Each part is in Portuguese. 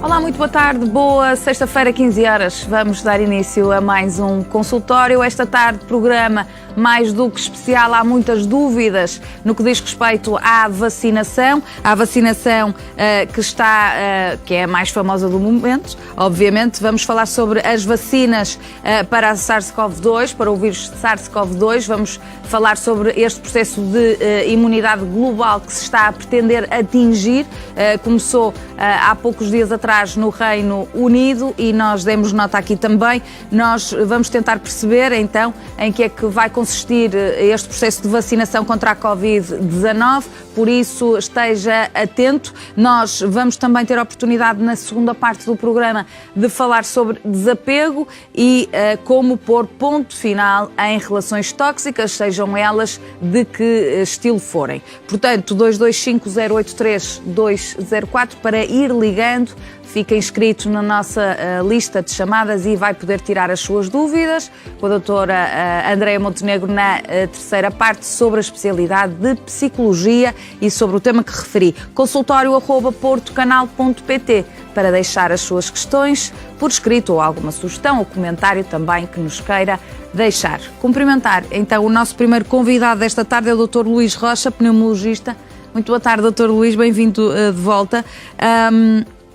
Olá, muito boa tarde, boa sexta-feira, 15 horas. Vamos dar início a mais um consultório. Esta tarde, programa mais do que especial. Há muitas dúvidas no que diz respeito à vacinação. A vacinação que é a mais famosa do momento. Obviamente, vamos falar sobre as vacinas para a SARS-CoV-2, para o vírus SARS-CoV-2. Vamos falar sobre este processo de imunidade global que se está a pretender atingir. Começou há poucos dias atrás no Reino Unido e nós demos nota aqui também. Nós vamos tentar perceber então em que é que vai consistir este processo de vacinação contra a Covid-19, por isso esteja atento. Nós vamos também ter a oportunidade na segunda parte do programa de falar sobre desapego e como pôr ponto final em relações tóxicas, sejam elas de que estilo forem. Portanto, 225-083-204 para ir ligando. Fica inscrito na nossa lista de chamadas e vai poder tirar as suas dúvidas com a doutora Andreia Montenegro na terceira parte sobre a especialidade de Psicologia e sobre o tema que referi. consultório@portocanal.pt para deixar as suas questões por escrito ou alguma sugestão ou comentário também que nos queira deixar. Cumprimentar então o nosso primeiro convidado desta tarde é o Dr. Luís Rocha, pneumologista. Muito boa tarde, Dr. Luís, bem-vindo de volta.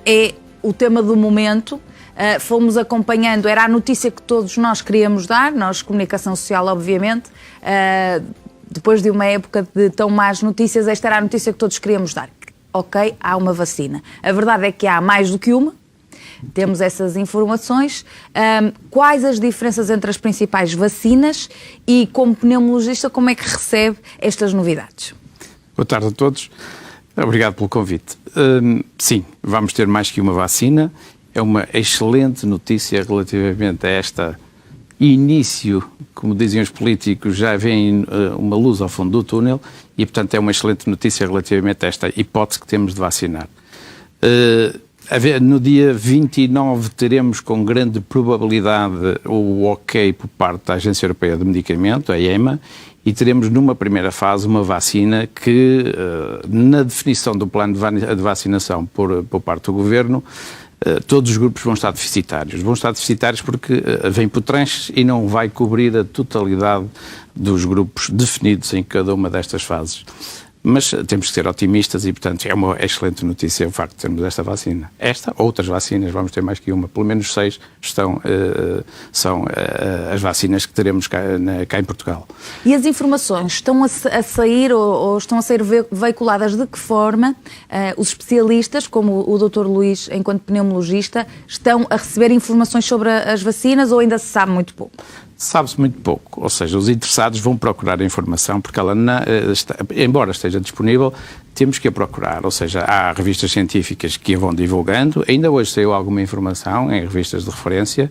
É o tema do momento, fomos acompanhando, era a notícia que todos nós queríamos dar, nós, comunicação social, obviamente, depois de uma época de tão más notícias, esta era a notícia que todos queríamos dar. Ok, há uma vacina. A verdade é que há mais do que uma, temos essas informações. Quais as diferenças entre as principais vacinas e, como pneumologista, como é que recebe estas novidades? Boa tarde a todos. Obrigado pelo convite. Sim, vamos ter mais que uma vacina. É uma excelente notícia relativamente a este início, como dizem os políticos, já vem uma luz ao fundo do túnel e, portanto, é uma excelente notícia relativamente a esta hipótese que temos de vacinar. No dia 29 teremos com grande probabilidade o ok por parte da Agência Europeia de Medicamento, a EMA, e teremos numa primeira fase uma vacina que, na definição do plano de vacinação por parte do Governo, todos os grupos vão estar deficitários. Vão estar deficitários porque vem por tranches e não vai cobrir a totalidade dos grupos definidos em cada uma destas fases. Mas temos que ser otimistas e, portanto, é uma excelente notícia o facto de termos esta vacina. Esta, outras vacinas, vamos ter mais que uma, pelo menos 6 são as vacinas que teremos cá em Portugal. E as informações estão a sair ou estão a ser veiculadas de que forma os especialistas, como o Dr. Luís, enquanto pneumologista, estão a receber informações sobre as vacinas ou ainda se sabe muito pouco? Sabe-se muito pouco, ou seja, os interessados vão procurar a informação porque ela, embora esteja disponível, temos que a procurar, ou seja, há revistas científicas que a vão divulgando, ainda hoje saiu alguma informação em revistas de referência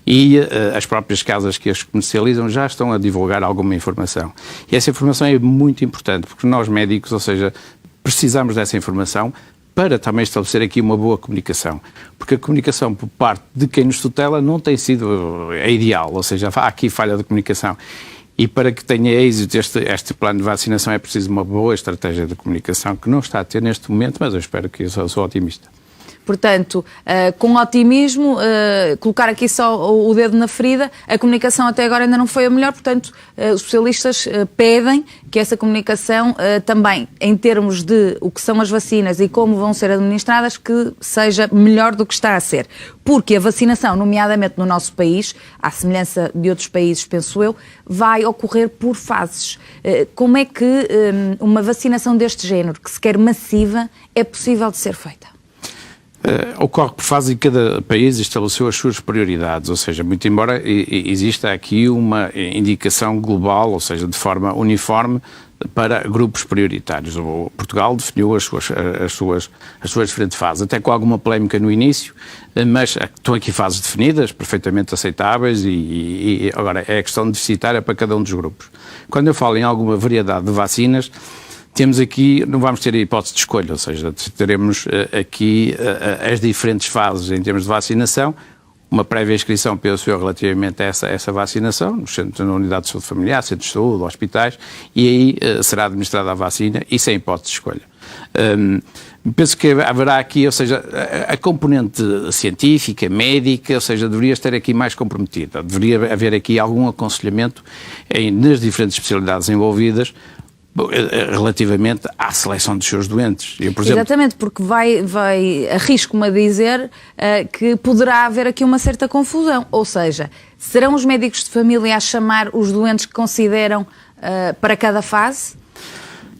e as próprias casas que as comercializam já estão a divulgar alguma informação. E essa informação é muito importante porque nós médicos, ou seja, precisamos dessa informação para também estabelecer aqui uma boa comunicação. Porque a comunicação por parte de quem nos tutela não tem sido a ideal, ou seja, há aqui falha de comunicação. E para que tenha êxito este plano de vacinação é preciso uma boa estratégia de comunicação que não está a ter neste momento, mas eu espero que eu sou otimista. Portanto, com otimismo, colocar aqui só o dedo na ferida, a comunicação até agora ainda não foi a melhor, portanto, os especialistas pedem que essa comunicação também, em termos de o que são as vacinas e como vão ser administradas, que seja melhor do que está a ser. Porque a vacinação, nomeadamente no nosso país, à semelhança de outros países, penso eu, vai ocorrer por fases. Como é que uma vacinação deste género, que se quer massiva, é possível de ser feita? Ocorre por fase e cada país estabeleceu as suas prioridades, ou seja, muito embora exista aqui uma indicação global, ou seja, de forma uniforme para grupos prioritários. O Portugal definiu as suas diferentes fases, até com alguma polémica no início, mas estão aqui fases definidas, perfeitamente aceitáveis e agora é a questão deficitária para cada um dos grupos. Quando eu falo em alguma variedade de vacinas, temos aqui, não vamos ter a hipótese de escolha, ou seja, teremos aqui as diferentes fases em termos de vacinação, uma prévia inscrição pelo senhor relativamente a essa vacinação, no centro, na unidade de saúde familiar, centros de saúde, hospitais, e aí será administrada a vacina e sem hipótese de escolha. Penso que haverá aqui, ou seja, a componente científica, médica, ou seja, deveria estar aqui mais comprometida. Deveria haver aqui algum aconselhamento nas diferentes especialidades envolvidas relativamente à seleção dos seus doentes. Eu, por exemplo, exatamente, porque arrisco-me a dizer que poderá haver aqui uma certa confusão. Ou seja, serão os médicos de família a chamar os doentes que consideram para cada fase?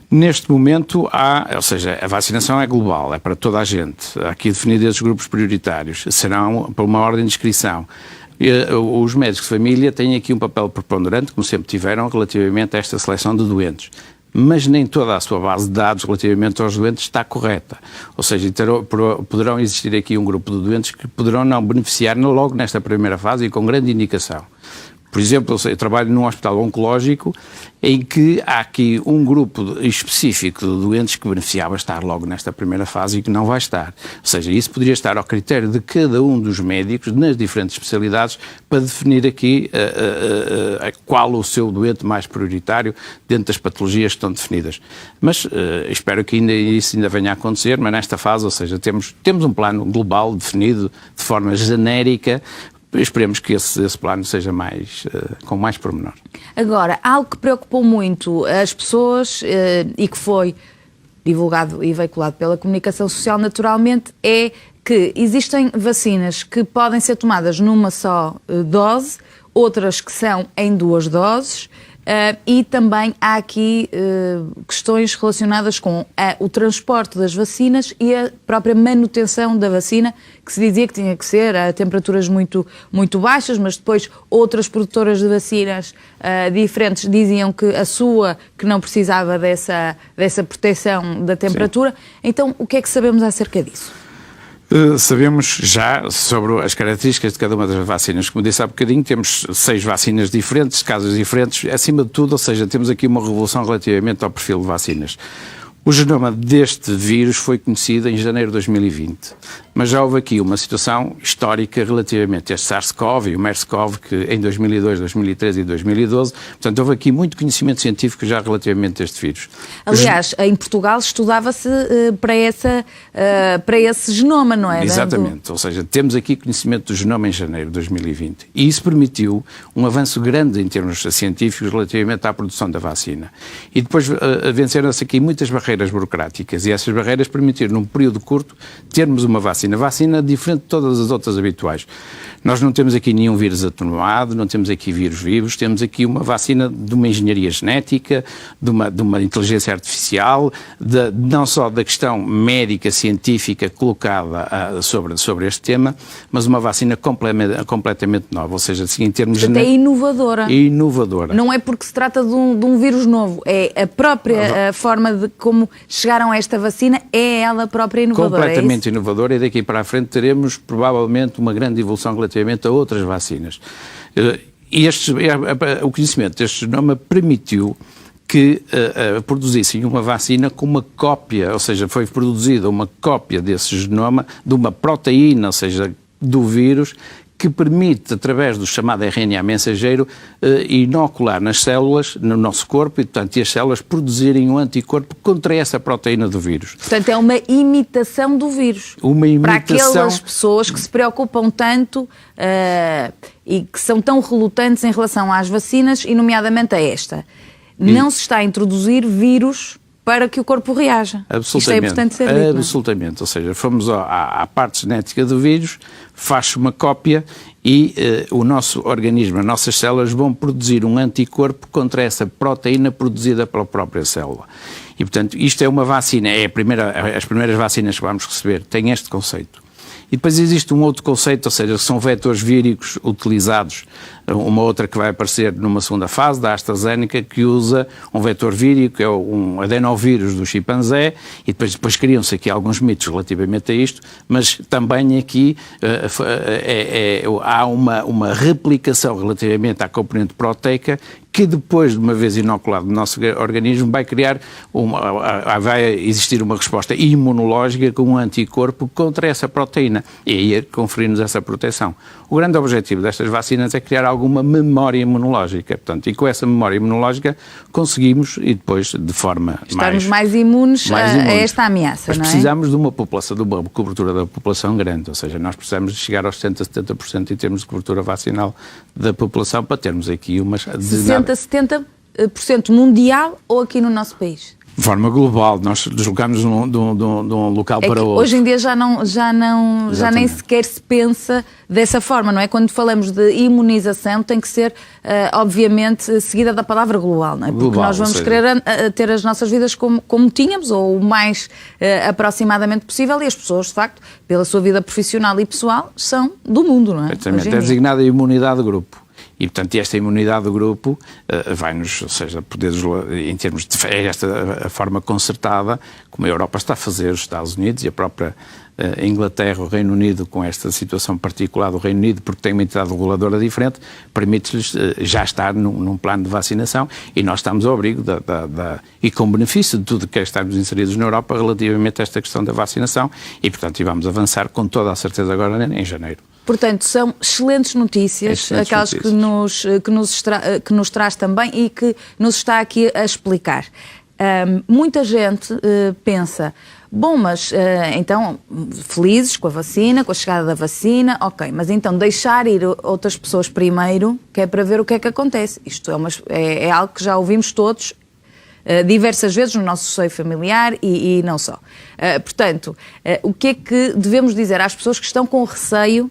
Neste momento ou seja, a vacinação é global, é para toda a gente. Há aqui definidos esses grupos prioritários, serão por uma ordem de inscrição. Os médicos de família têm aqui um papel preponderante, como sempre tiveram, relativamente a esta seleção de doentes. Mas nem toda a sua base de dados relativamente aos doentes está correta. Ou seja, poderão existir aqui um grupo de doentes que poderão não beneficiar logo nesta primeira fase e com grande indicação. Por exemplo, eu trabalho num hospital oncológico em que há aqui um grupo específico de doentes que beneficiava estar logo nesta primeira fase e que não vai estar. Ou seja, isso poderia estar ao critério de cada um dos médicos nas diferentes especialidades para definir aqui qual o seu doente mais prioritário dentro das patologias que estão definidas. Mas espero que isso ainda venha a acontecer, mas nesta fase, ou seja, temos um plano global definido de forma genérica. Esperemos que esse plano seja com mais pormenor. Agora, algo que preocupou muito as pessoas e que foi divulgado e veiculado pela comunicação social naturalmente é que existem vacinas que podem ser tomadas numa só dose, outras que são em 2 doses. E também há aqui questões relacionadas com o transporte das vacinas e a própria manutenção da vacina, que se dizia que tinha que ser a temperaturas muito, muito baixas, mas depois outras produtoras de vacinas diferentes diziam que a sua que não precisava dessa proteção da temperatura. Sim. Então, o que é que sabemos acerca disso? Sabemos já sobre as características de cada uma das vacinas. Como disse há bocadinho, temos 6 vacinas diferentes, casos diferentes, acima de tudo, ou seja, temos aqui uma revolução relativamente ao perfil de vacinas. O genoma deste vírus foi conhecido em janeiro de 2020, mas já houve aqui uma situação histórica relativamente a este SARS-CoV e o MERS-CoV, que em 2002, 2013 e 2012, portanto, houve aqui muito conhecimento científico já relativamente a este vírus. Aliás, em Portugal estudava-se para esse genoma, não é? Exatamente, ou seja, temos aqui conhecimento do genoma em janeiro de 2020 e isso permitiu um avanço grande em termos científicos relativamente à produção da vacina. E depois venceram-se aqui muitas barreiras burocráticas e essas barreiras permitiram, num período curto, termos uma vacina. Vacina diferente de todas as outras habituais. Nós não temos aqui nenhum vírus atenuado, não temos aqui vírus vivos, temos aqui uma vacina de uma engenharia genética, de uma inteligência artificial, não só da questão médica, científica colocada sobre este tema, mas uma vacina completamente nova, ou seja, assim, em termos... Portanto, é inovadora. Inovadora. Não é porque se trata de um vírus novo, é a própria forma de como chegaram a esta vacina, é ela própria inovadora. Completamente inovadora, e daqui para a frente teremos provavelmente uma grande evolução relativamente a outras vacinas. E o conhecimento deste genoma permitiu que produzissem uma vacina com uma cópia, ou seja, foi produzida uma cópia desse genoma, de uma proteína, ou seja, do vírus, que permite, através do chamado RNA mensageiro, inocular nas células, no nosso corpo, e, portanto, as células produzirem um anticorpo contra essa proteína do vírus. Portanto, é uma imitação do vírus. Uma imitação... Para aquelas pessoas que se preocupam tanto e que são tão relutantes em relação às vacinas, e nomeadamente a esta. Não se está a introduzir vírus para que o corpo reaja. Absolutamente. Isto é importante ser dito. Absolutamente. Ou seja, fomos à parte genética do vírus, faz uma cópia e o nosso organismo, as nossas células vão produzir um anticorpo contra essa proteína produzida pela própria célula. E, portanto, isto é uma vacina, as primeiras vacinas que vamos receber têm este conceito. E depois existe um outro conceito, ou seja, são vetores víricos utilizados, uma outra que vai aparecer numa segunda fase, da AstraZeneca, que usa um vetor vírico, que é um adenovírus do chimpanzé, e depois criam-se aqui alguns mitos relativamente a isto, mas também aqui há uma replicação relativamente à componente proteica que depois de uma vez inoculado no nosso organismo vai vai existir uma resposta imunológica com um anticorpo contra essa proteína e aí conferir-nos essa proteção. O grande objetivo destas vacinas é criar alguma memória imunológica, portanto, e com essa memória imunológica conseguimos, e depois de forma estarmos mais imunes a esta ameaça, mas não é? precisamos de uma cobertura da população grande, ou seja, nós precisamos de chegar aos 60-70% em termos de cobertura vacinal da população para termos aqui umas... 60-70% mundial ou aqui no nosso país? De forma global, nós deslocamos de um local para outro. Hoje em dia já nem sequer se pensa dessa forma, não é? Quando falamos de imunização tem que ser, obviamente, seguida da palavra global, não é? Porque global, nós vamos querer ter as nossas vidas como tínhamos, ou o mais aproximadamente possível, e as pessoas, de facto, pela sua vida profissional e pessoal, são do mundo, não é? Exatamente, é designada a imunidade de grupo. E, portanto, esta imunidade do grupo vai-nos, ou seja, poder, em termos de esta a forma concertada, como a Europa está a fazer, os Estados Unidos e a própria Inglaterra, o Reino Unido, com esta situação particular do Reino Unido, porque tem uma entidade reguladora diferente, permite-lhes já estar num plano de vacinação e nós estamos ao abrigo e com benefício de tudo que estamos inseridos na Europa relativamente a esta questão da vacinação e, portanto, vamos avançar com toda a certeza agora em janeiro. Portanto, são excelentes notícias, aquelas notícias. Que nos traz também e que nos está aqui a explicar. Muita gente pensa, bom, mas então, felizes com a vacina, com a chegada da vacina, ok, mas então deixar ir outras pessoas primeiro, que é para ver o que é que acontece. Isto é algo que já ouvimos todos diversas vezes no nosso seio familiar e não só. Portanto, o que é que devemos dizer às pessoas que estão com receio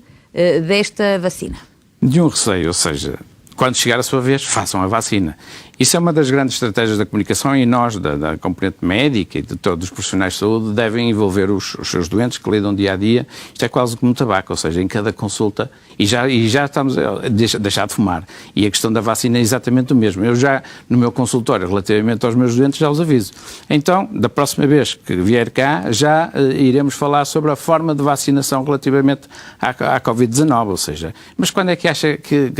desta vacina? Nenhum receio, ou seja, quando chegar a sua vez, façam a vacina. Isso é uma das grandes estratégias da comunicação e nós, da componente médica e de todos os profissionais de saúde, devem envolver os seus doentes que lidam dia a dia. Isto é quase como tabaco, ou seja, em cada consulta, e já estamos a deixar de fumar. E a questão da vacina é exatamente o mesmo. Eu já, no meu consultório, relativamente aos meus doentes, já os aviso. Então, da próxima vez que vier cá, já iremos falar sobre a forma de vacinação relativamente à Covid-19, ou seja, mas quando é que acha que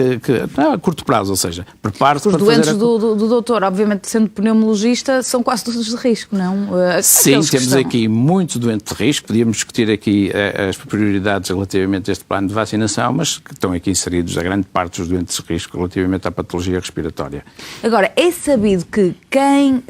a curto prazo, ou seja, prepare-se para fazer... Os doentes do doutor, obviamente, sendo pneumologista, são quase todos de risco, não? Sim, temos aqui muitos doentes de risco, podíamos discutir aqui as prioridades relativamente a este plano de vacinação, mas que estão aqui inseridos a grande parte dos doentes de risco relativamente à patologia respiratória. Agora, é sabido que quem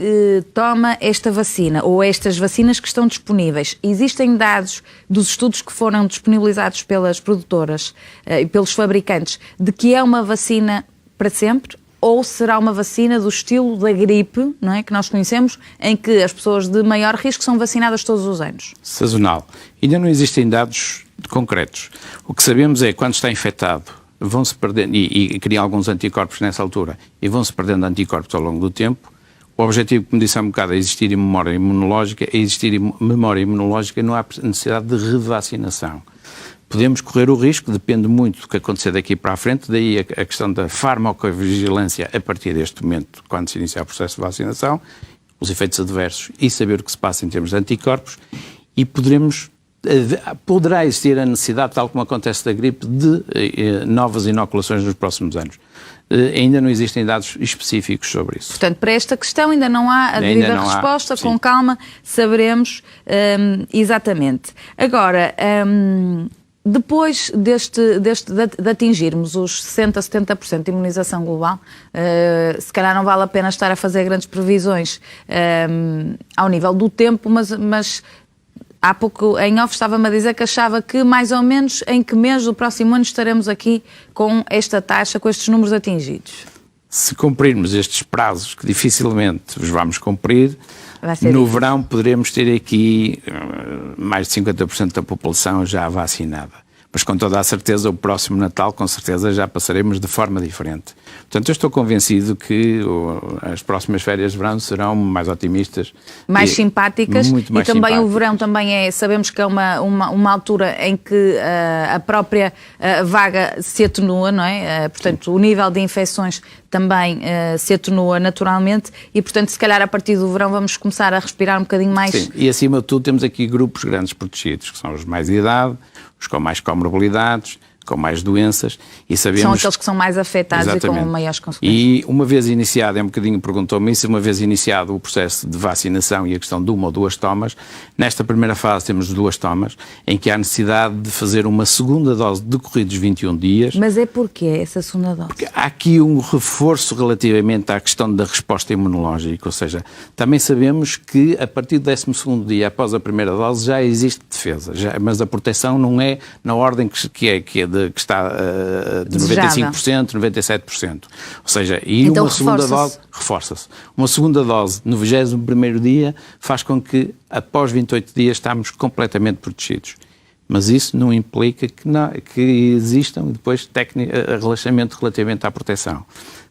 toma esta vacina, ou estas vacinas que estão disponíveis, existem dados dos estudos que foram disponibilizados pelas produtoras e pelos fabricantes, de que é uma vacina para sempre? Ou será uma vacina do estilo da gripe, não é, que nós conhecemos, em que as pessoas de maior risco são vacinadas todos os anos? Sazonal. Ainda não existem dados concretos. O que sabemos é que quando está infectado, vão-se perdendo, e criam alguns anticorpos nessa altura, e vão-se perdendo anticorpos ao longo do tempo. O objetivo, como disse há um bocado, é existir memória imunológica. É existir memória imunológica, não há necessidade de revacinação. Podemos correr o risco, depende muito do que acontecer daqui para a frente, daí a questão da farmacovigilância a partir deste momento, quando se iniciar o processo de vacinação, os efeitos adversos e saber o que se passa em termos de anticorpos e poderá existir a necessidade, tal como acontece da gripe, de novas inoculações nos próximos anos. Ainda não existem dados específicos sobre isso. Portanto, para esta questão ainda não há a devida resposta, com calma saberemos exatamente. Agora, depois de atingirmos os 60-70% de imunização global, se calhar não vale a pena estar a fazer grandes previsões ao nível do tempo, mas há pouco em off estava-me a dizer que achava que mais ou menos em que mês do próximo ano estaremos aqui com esta taxa, com estes números atingidos. Se cumprirmos estes prazos, que dificilmente os vamos cumprir, no verão poderemos ter aqui mais de 50% da população já vacinada. Mas com toda a certeza, o próximo Natal, com certeza, já passaremos de forma diferente. Portanto, eu estou convencido que as próximas férias de verão serão mais otimistas. Mais simpáticas. Muito mais e também simpáticas. O verão também sabemos que é uma altura em que a própria vaga se atenua, não é? Portanto, o nível de infecções também se atenua naturalmente e, portanto, se calhar a partir do verão vamos começar a respirar um bocadinho mais. Sim, e acima de tudo temos aqui grupos grandes protegidos, que são os mais de idade, os com mais comorbilidades, com mais doenças e sabemos... São aqueles que são mais afetados. Exatamente. E com maiores consequências. E uma vez iniciado, um bocadinho perguntou-me isso, uma vez iniciado o processo de vacinação e a questão de uma ou duas tomas, nesta primeira fase temos 2 tomas, em que há necessidade de fazer uma segunda dose decorridos 21 dias. Mas é porquê essa segunda dose? Porque há aqui um reforço relativamente à questão da resposta imunológica, ou seja, também sabemos que a partir do 12º dia após a primeira dose já existe defesa, mas a proteção não é na ordem que está de 95%, 97%. Ou seja, e então, uma segunda dose reforça-se. Uma segunda dose no 21º dia faz com que após 28 dias estamos completamente protegidos. Mas isso não implica que existam depois relaxamento relativamente à proteção.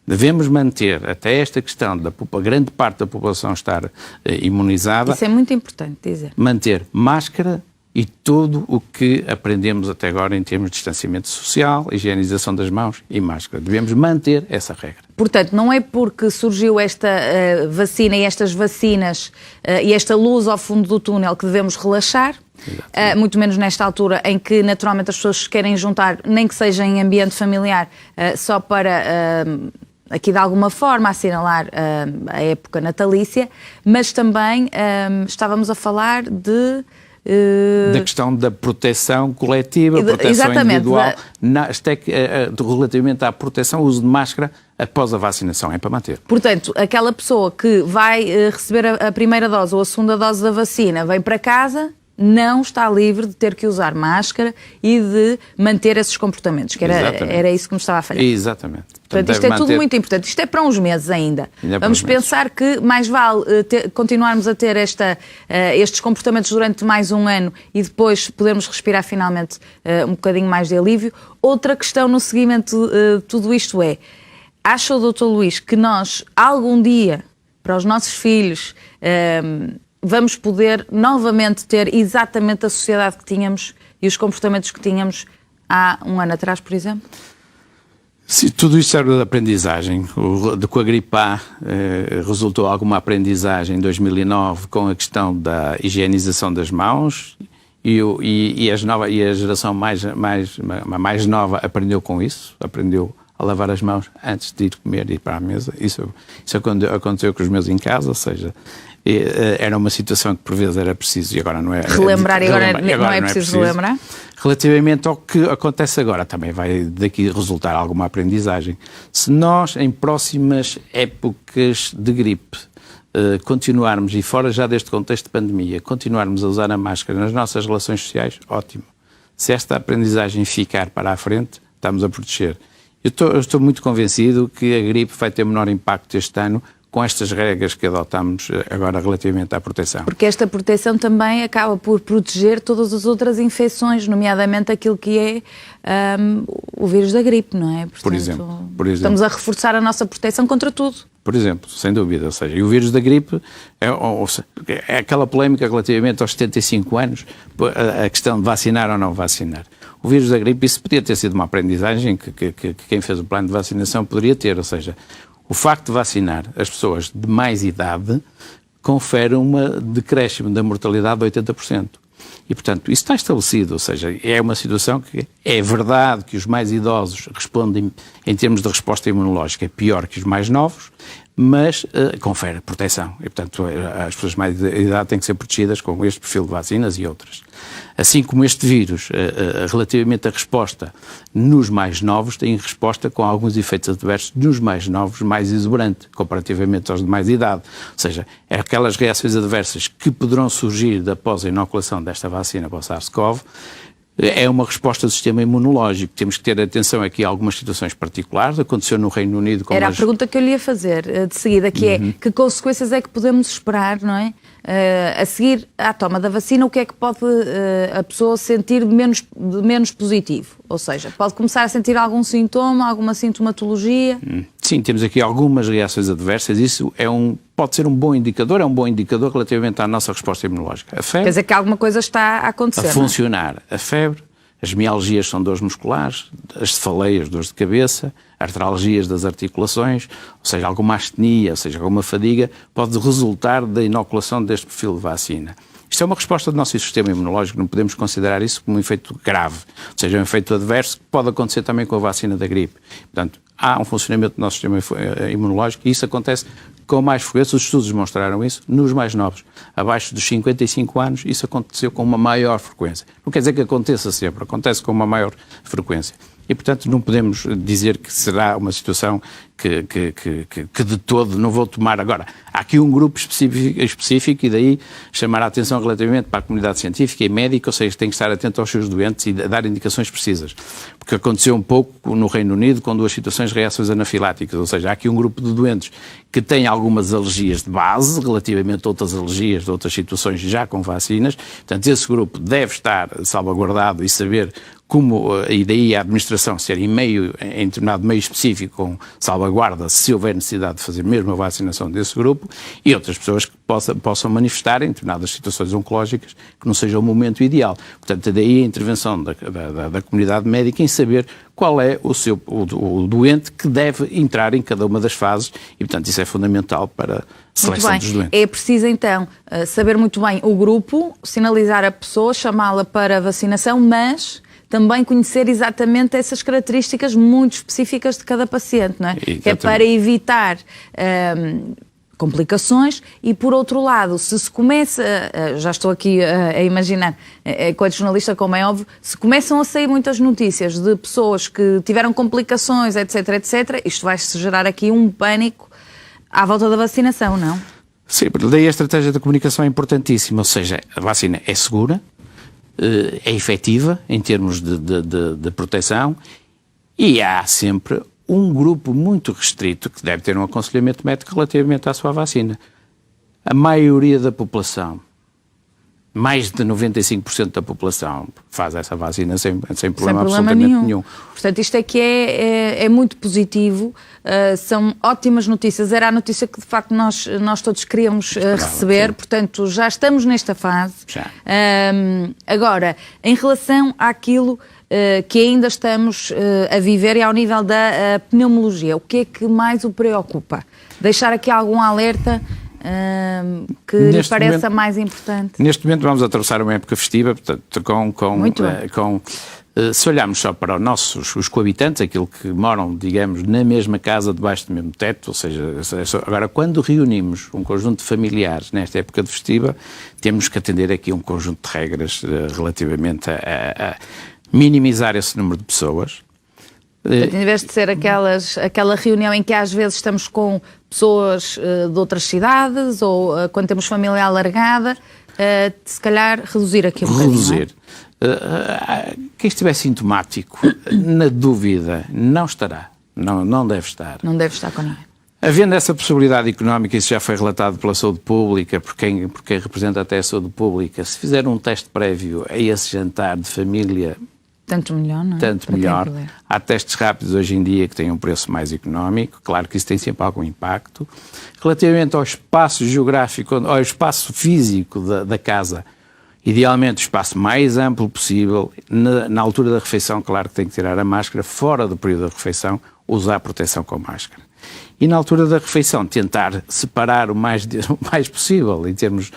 Devemos manter, até esta questão da grande parte da população estar imunizada... Isso é muito importante dizer. Manter máscara e tudo o que aprendemos até agora em termos de distanciamento social, higienização das mãos e máscara. Devemos manter essa regra. Portanto, não é porque surgiu esta vacina e estas vacinas e esta luz ao fundo do túnel que devemos relaxar, muito menos nesta altura em que naturalmente as pessoas se querem juntar, nem que seja em ambiente familiar, só para... aqui de alguma forma assinalar a época natalícia, mas também estávamos a falar da questão da proteção coletiva, proteção exatamente, individual, relativamente à proteção, o uso de máscara após a vacinação, é para manter. Portanto, aquela pessoa que vai receber a primeira dose ou a segunda dose da vacina, vem para casa, não está livre de ter que usar máscara e de manter esses comportamentos, que era isso que me estava a falhar. Exatamente. Portanto, isto é tudo muito importante. Isto é para uns meses ainda. Vamos pensar que mais vale continuarmos a ter estes comportamentos durante mais um ano e depois podermos respirar finalmente um bocadinho mais de alívio. Outra questão no seguimento de tudo isto é, acha o Dr. Luís que nós, algum dia, para os nossos filhos... vamos poder novamente ter exatamente a sociedade que tínhamos e os comportamentos que tínhamos há um ano atrás, por exemplo? Sim, tudo isto serve de aprendizagem. Com a gripe A resultou alguma aprendizagem em 2009 com a questão da higienização das mãos e a geração mais nova aprendeu com isso, aprendeu a lavar as mãos antes de ir comer e ir para a mesa. Isso aconteceu com os meus em casa, ou seja... era uma situação que por vezes era preciso e agora não é... Relembrar e agora não é preciso relembrar? Relativamente ao que acontece agora, também vai daqui resultar alguma aprendizagem. Se nós, em próximas épocas de gripe, continuarmos, e fora já deste contexto de pandemia, continuarmos a usar a máscara nas nossas relações sociais, ótimo. Se esta aprendizagem ficar para a frente, estamos a proteger. Eu estou muito convencido que a gripe vai ter menor impacto este ano com estas regras que adotamos agora relativamente à proteção. Porque esta proteção também acaba por proteger todas as outras infecções, nomeadamente aquilo que é o vírus da gripe, não é? Portanto, por exemplo. Estamos a reforçar a nossa proteção contra tudo. Por exemplo, sem dúvida. Ou seja, e o vírus da gripe é aquela polémica relativamente aos 75 anos, a questão de vacinar ou não vacinar. O vírus da gripe, isso podia ter sido uma aprendizagem que quem fez o plano de vacinação poderia ter, ou seja, o facto de vacinar as pessoas de mais idade confere um decréscimo da mortalidade de 80%. E, portanto, isso está estabelecido, ou seja, é uma situação que é verdade que os mais idosos respondem, em termos de resposta imunológica, pior que os mais novos, mas confere proteção. E, portanto, as pessoas de mais idade têm que ser protegidas com este perfil de vacinas e outras. Assim como este vírus, relativamente à resposta nos mais novos, tem resposta com alguns efeitos adversos nos mais novos, mais exuberante, comparativamente aos de mais idade. Ou seja, é aquelas reações adversas que poderão surgir após a inoculação desta vacina para o SARS-CoV, é uma resposta do sistema imunológico. Temos que ter atenção aqui a algumas situações particulares. Aconteceu no Reino Unido... Era a pergunta que eu lhe ia fazer de seguida, que é que consequências é que podemos esperar, não é? A seguir à toma da vacina, o que é que pode a pessoa sentir de menos positivo? Ou seja, pode começar a sentir algum sintoma, alguma sintomatologia? Sim, temos aqui algumas reações adversas. Isso pode ser um bom indicador, relativamente à nossa resposta imunológica. A febre, quer dizer que alguma coisa está a acontecer, a funcionar. A febre, as mialgias são dores musculares, as cefaleias, dores de cabeça, artralgias das articulações, ou seja, alguma astenia, ou seja, alguma fadiga, pode resultar da inoculação deste perfil de vacina. Isto Isto é uma resposta do nosso sistema imunológico, não podemos considerar isso como um efeito grave, ou seja, um efeito adverso que pode acontecer também com a vacina da gripe. Portanto, há um funcionamento do nosso sistema imunológico e isso acontece com mais frequência. Os estudos demonstraram isso nos mais novos. Abaixo dos 55 anos, isso aconteceu com uma maior frequência. Não quer dizer que aconteça sempre, acontece com uma maior frequência. E, portanto, não podemos dizer que será uma situação que de todo não vou tomar. Agora, há aqui um grupo específico e daí chamar a atenção relativamente para a comunidade científica e médica, ou seja, tem que estar atento aos seus doentes e dar indicações precisas. Porque aconteceu um pouco no Reino Unido com 2 situações de reações anafiláticas, ou seja, há aqui um grupo de doentes que têm algumas alergias de base, relativamente a outras alergias de outras situações já com vacinas. Portanto, esse grupo deve estar salvaguardado e saber como, e daí a administração ser em determinado meio específico com salvaguarda, se houver necessidade de fazer mesmo a vacinação desse grupo, e outras pessoas que possam manifestar em determinadas situações oncológicas que não seja o momento ideal. Portanto, daí a intervenção da comunidade médica em saber qual é o doente que deve entrar em cada uma das fases e, portanto, isso é fundamental para a seleção dos doentes. É preciso, então, saber muito bem o grupo, sinalizar a pessoa, chamá-la para a vacinação, mas também conhecer exatamente essas características muito específicas de cada paciente, não é? Exatamente. Que é para evitar complicações e, por outro lado, se começa, já estou aqui a imaginar, enquanto jornalista, como é óbvio, se começam a sair muitas notícias de pessoas que tiveram complicações, etc, etc, isto vai-se gerar aqui um pânico à volta da vacinação, não? Sim, daí a estratégia da comunicação é importantíssima, ou seja, a vacina é segura, é efetiva em termos de proteção e há sempre um grupo muito restrito que deve ter um aconselhamento médico relativamente à sua vacina. A maioria da população, mais de 95% da população, faz essa vacina sem problema absolutamente nenhum. Portanto, isto é que é muito positivo, são ótimas notícias, era a notícia que de facto nós todos queríamos receber, sim. Portanto já estamos nesta fase. Agora, em relação àquilo que ainda estamos a viver e ao nível da pneumologia, o que é que mais o preocupa? Deixar aqui algum alerta que lhe pareça mais importante? Neste momento vamos atravessar uma época festiva, portanto, se olharmos só para os coabitantes, aquilo que moram, digamos, na mesma casa, debaixo do mesmo teto, ou seja, agora quando reunimos um conjunto de familiares nesta época de festiva, temos que atender aqui um conjunto de regras relativamente a minimizar esse número de pessoas. Em vez de ser aquela reunião em que às vezes estamos com pessoas de outras cidades ou quando temos família alargada, se calhar reduzir aqui um bocadinho. Reduzir. Quem estiver sintomático, na dúvida, não estará. Não deve estar. Não deve estar com ninguém. Havendo essa possibilidade económica, isso já foi relatado pela saúde pública, por quem representa até a saúde pública, se fizer um teste prévio a esse jantar de família, tanto melhor, não é? Tanto melhor. Há testes rápidos hoje em dia que têm um preço mais económico, claro que isso tem sempre algum impacto. Relativamente ao espaço geográfico, ao espaço físico da casa, idealmente o espaço mais amplo possível, na altura da refeição, claro que tem que tirar a máscara, fora do período da refeição, usar proteção com máscara. E na altura da refeição tentar separar o mais possível em termos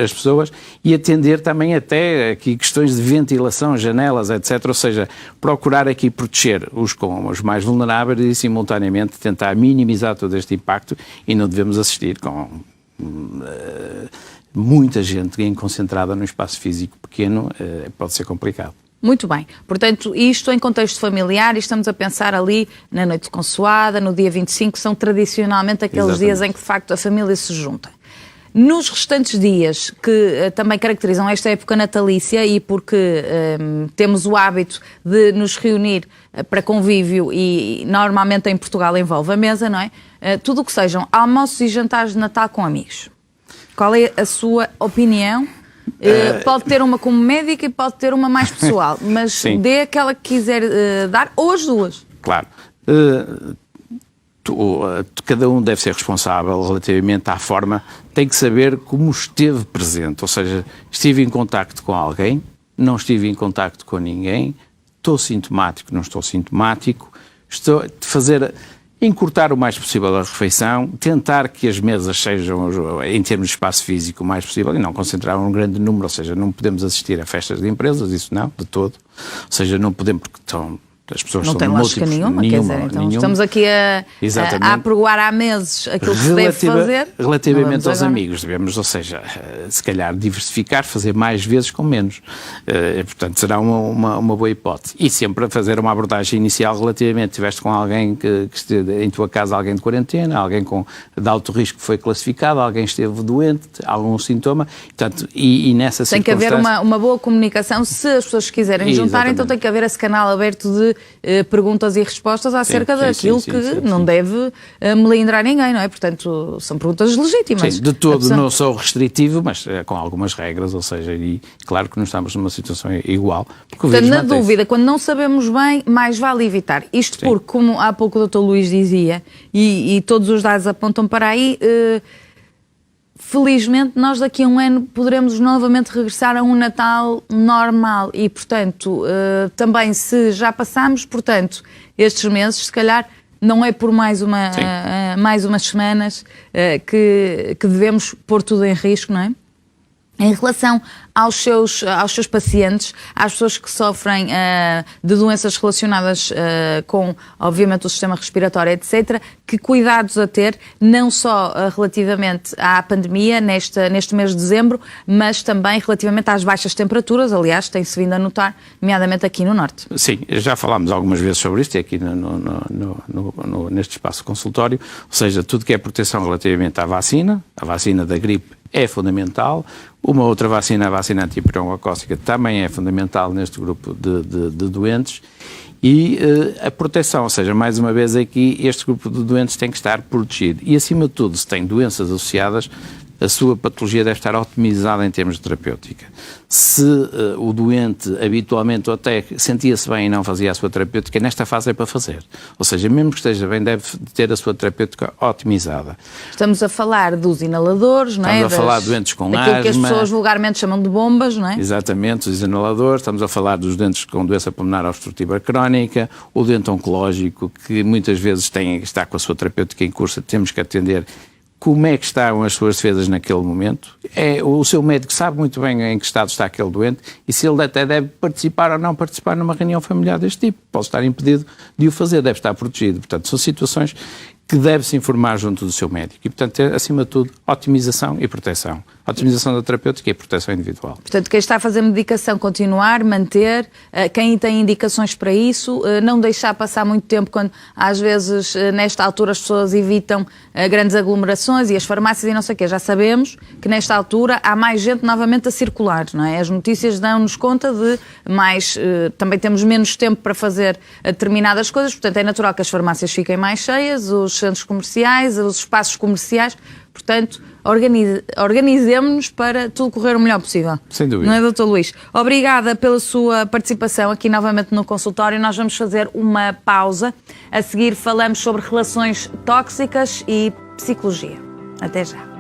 as pessoas e atender também até aqui questões de ventilação, janelas, etc. Ou seja, procurar aqui proteger os mais vulneráveis e simultaneamente tentar minimizar todo este impacto e não devemos assistir com muita gente concentrada num espaço físico pequeno, pode ser complicado. Muito bem. Portanto, isto em contexto familiar, e estamos a pensar ali na noite de consoada, no dia 25, são tradicionalmente aqueles Exatamente. Dias em que, de facto, a família se junta. Nos restantes dias, que também caracterizam esta época natalícia e porque temos o hábito de nos reunir para convívio e normalmente em Portugal envolve a mesa, não é? Tudo o que sejam almoços e jantares de Natal com amigos. Qual é a sua opinião? Pode ter uma como médica e pode ter uma mais pessoal, mas sim. Dê aquela que quiser dar, ou as duas. Claro. Cada um deve ser responsável relativamente à forma, tem que saber como esteve presente, ou seja, estive em contacto com alguém, não estive em contacto com ninguém, estou sintomático, não estou sintomático, estou a fazer encurtar o mais possível a refeição, tentar que as mesas sejam, em termos de espaço físico, o mais possível e não concentrar um grande número, ou seja, não podemos assistir a festas de empresas, isso não, de todo, ou seja, não podemos porque as pessoas não são tem lógica nenhuma, quer dizer, então nenhuma. Estamos aqui a apregoar há meses aquilo que se deve fazer. Relativamente aos amigos, devemos, ou seja, se calhar diversificar, fazer mais vezes com menos. Portanto, será uma boa hipótese. E sempre fazer uma abordagem inicial relativamente, estiveste com alguém que esteve em tua casa, alguém de quarentena, alguém de alto risco que foi classificado, alguém esteve doente, algum sintoma, portanto, e nessa tem que haver uma boa comunicação, se as pessoas quiserem juntar, então tem que haver esse canal aberto de perguntas e respostas acerca daquilo que não deve melindrar ninguém, não é? Portanto, são perguntas legítimas. Sim, de todo não sou restritivo, mas com algumas regras, ou seja, e claro que não estamos numa situação igual. Portanto, na dúvida, quando não sabemos bem, mais vale evitar. Isto porque, como há pouco o Dr. Luís dizia, e todos os dados apontam para aí, felizmente, nós daqui a um ano poderemos novamente regressar a um Natal normal e, portanto, também se já passamos, portanto, estes meses, se calhar, não é por mais umas semanas que devemos pôr tudo em risco, não é? Em relação aos seus pacientes, às pessoas que sofrem de doenças relacionadas com, obviamente, o sistema respiratório, etc., que cuidados a ter, não só relativamente à pandemia neste mês de dezembro, mas também relativamente às baixas temperaturas, aliás, tem-se vindo a notar, nomeadamente aqui no Norte. Sim, já falámos algumas vezes sobre isto, aqui neste espaço consultório, ou seja, tudo que é proteção relativamente à vacina, a vacina da gripe é fundamental. Uma outra vacina, a vacina antipironocócica, também é fundamental neste grupo de doentes. E a proteção, ou seja, mais uma vez aqui, este grupo de doentes tem que estar protegido. E, acima de tudo, se tem doenças associadas, a sua patologia deve estar otimizada em termos de terapêutica. Se o doente habitualmente ou até sentia-se bem e não fazia a sua terapêutica, nesta fase é para fazer. Ou seja, mesmo que esteja bem, deve ter a sua terapêutica otimizada. Estamos a falar dos inaladores, não é? Estamos a falar de doentes com asma. Que as pessoas vulgarmente chamam de bombas, não é? Exatamente, os inaladores. Estamos a falar dos doentes com doença pulmonar obstrutiva crónica, o doente oncológico, que muitas vezes está com a sua terapêutica em curso, temos que atender. Como é que estão as suas defesas naquele momento? O seu médico sabe muito bem em que estado está aquele doente e se ele até deve participar ou não participar numa reunião familiar deste tipo. Pode estar impedido de o fazer, deve estar protegido. Portanto, são situações que deve-se informar junto do seu médico. E, portanto, acima de tudo, otimização e proteção. Otimização da terapêutica e proteção individual. Portanto, quem está a fazer medicação, continuar, manter. Quem tem indicações para isso, não deixar passar muito tempo, quando às vezes, nesta altura, as pessoas evitam grandes aglomerações e as farmácias e não sei o quê. Já sabemos que, nesta altura, há mais gente novamente a circular, não é? As notícias dão-nos conta de mais... também temos menos tempo para fazer determinadas coisas, portanto, é natural que as farmácias fiquem mais cheias, os centros comerciais, os espaços comerciais, portanto, organizemos-nos para tudo correr o melhor possível. Sem dúvida. Não é, Dr. Luís? Obrigada pela sua participação aqui novamente no consultório. Nós vamos fazer uma pausa. A seguir falamos sobre relações tóxicas e psicologia. Até já.